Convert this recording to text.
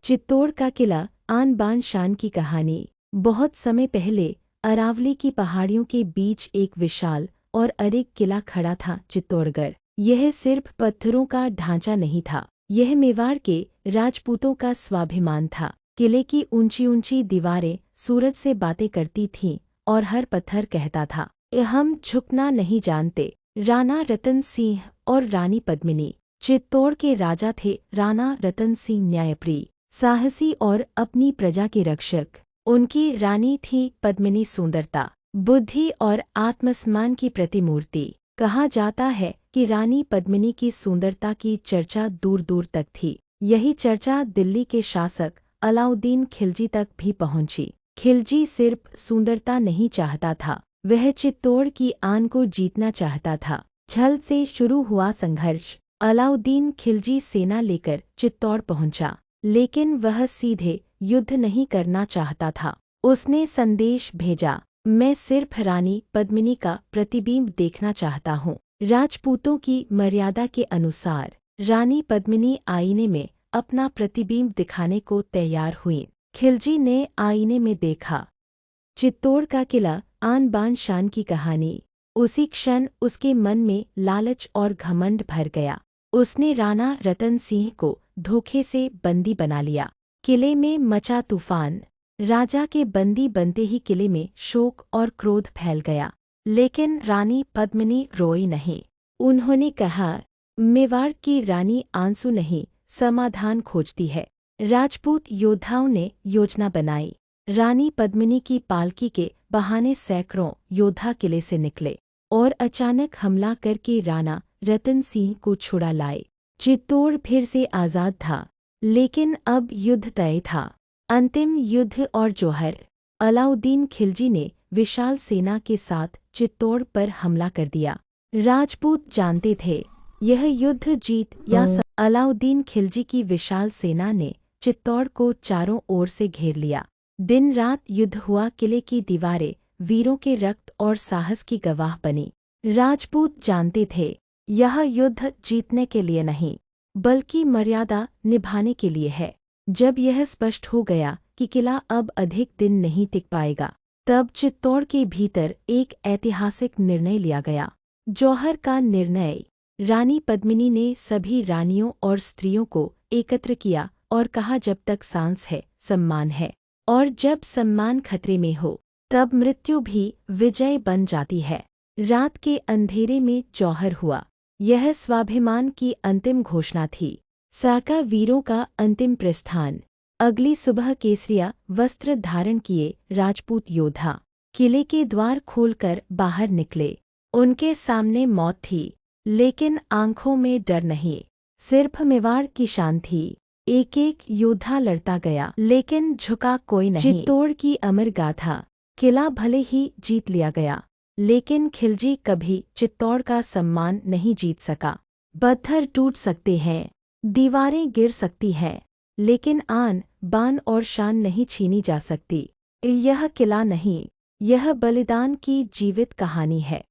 चित्तौड़ का किला आन बान शान की कहानी। बहुत समय पहले अरावली की पहाड़ियों के बीच एक विशाल और अडिग किला खड़ा था, चित्तौड़गढ़। यह सिर्फ पत्थरों का ढांचा नहीं था, यह मेवाड़ के राजपूतों का स्वाभिमान था। किले की ऊंची ऊंची दीवारें सूरज से बातें करती थीं और हर पत्थर कहता था, हम झुकना नहीं जानते। राणा रतन सिंह और रानी पद्मिनी चित्तौड़ के राजा थे। राणा रतन सिंह न्यायप्रिय, साहसी और अपनी प्रजा के रक्षक। उनकी रानी थी पद्मिनी सुंदरता, बुद्धि और आत्मसम्मान की प्रतिमूर्ति। कहा जाता है कि रानी पद्मिनी की सुंदरता की चर्चा दूर दूर तक थी। यही चर्चा दिल्ली के शासक अलाउद्दीन खिलजी तक भी पहुंची। खिलजी सिर्फ सुंदरता नहीं चाहता था, वह चित्तौड़ की आन को जीतना चाहता था। छल से शुरू हुआ संघर्ष। अलाउद्दीन खिलजी सेना लेकर चित्तौड़ पहुंचा, लेकिन वह सीधे युद्ध नहीं करना चाहता था। उसने संदेश भेजा, मैं सिर्फ रानी पद्मिनी का प्रतिबिंब देखना चाहता हूँ। राजपूतों की मर्यादा के अनुसार रानी पद्मिनी आईने में अपना प्रतिबिंब दिखाने को तैयार हुई। खिलजी ने आईने में देखा, चित्तौड़ का किला आन बान शान की कहानी। उसी क्षण उसके मन में लालच और घमंड भर गया। उसने राणा रतन सिंह को धोखे से बंदी बना लिया। किले में मचा तूफान। राजा के बंदी बनते ही किले में शोक और क्रोध फैल गया। लेकिन रानी पद्मिनी रोई नहीं। उन्होंने कहा, मेवाड़ की रानी आंसू नहीं, समाधान खोजती है। राजपूत योद्धाओं ने योजना बनाई। रानी पद्मिनी की पालकी के बहाने सैकड़ों योद्धा किले से निकले और अचानक हमला करके राणा रतन सिंह को छुड़ा लाए। चित्तौड़ फिर से आज़ाद था, लेकिन अब युद्ध तय था। अंतिम युद्ध और जौहर। अलाउद्दीन खिलजी ने विशाल सेना के साथ चित्तौड़ पर हमला कर दिया। राजपूत जानते थे, यह युद्ध जीत या अलाउद्दीन खिलजी की विशाल सेना ने चित्तौड़ को चारों ओर से घेर लिया। दिन रात युद्ध हुआ। किले की दीवारें वीरों के रक्त और साहस की गवाह बनी। राजपूत जानते थे, यह युद्ध जीतने के लिए नहीं, बल्कि मर्यादा निभाने के लिए है। जब यह स्पष्ट हो गया कि किला अब अधिक दिन नहीं टिक पाएगा, तब चित्तौड़ के भीतर एक ऐतिहासिक निर्णय लिया गया, जौहर का निर्णय। रानी पद्मिनी ने सभी रानियों और स्त्रियों को एकत्र किया और कहा, जब तक सांस है सम्मान है, और जब सम्मान खतरे में हो तब मृत्यु भी विजय बन जाती है। रात के अंधेरे में जौहर हुआ। यह स्वाभिमान की अंतिम घोषणा थी, साका वीरों का अंतिम प्रस्थान। अगली सुबह केसरिया वस्त्र धारण किए राजपूत योद्धा किले के द्वार खोलकर बाहर निकले। उनके सामने मौत थी, लेकिन आंखों में डर नहीं, सिर्फ मेवाड़ की शान थी। एक एक योद्धा लड़ता गया, लेकिन झुका कोई नहीं। चित्तौड़ की अमर गाथा। किला भले ही जीत लिया गया, लेकिन खिलजी कभी चित्तौड़ का सम्मान नहीं जीत सका। पत्थर टूट सकते हैं, दीवारें गिर सकती हैं, लेकिन आन बान और शान नहीं छीनी जा सकती। यह किला नहीं, यह बलिदान की जीवित कहानी है।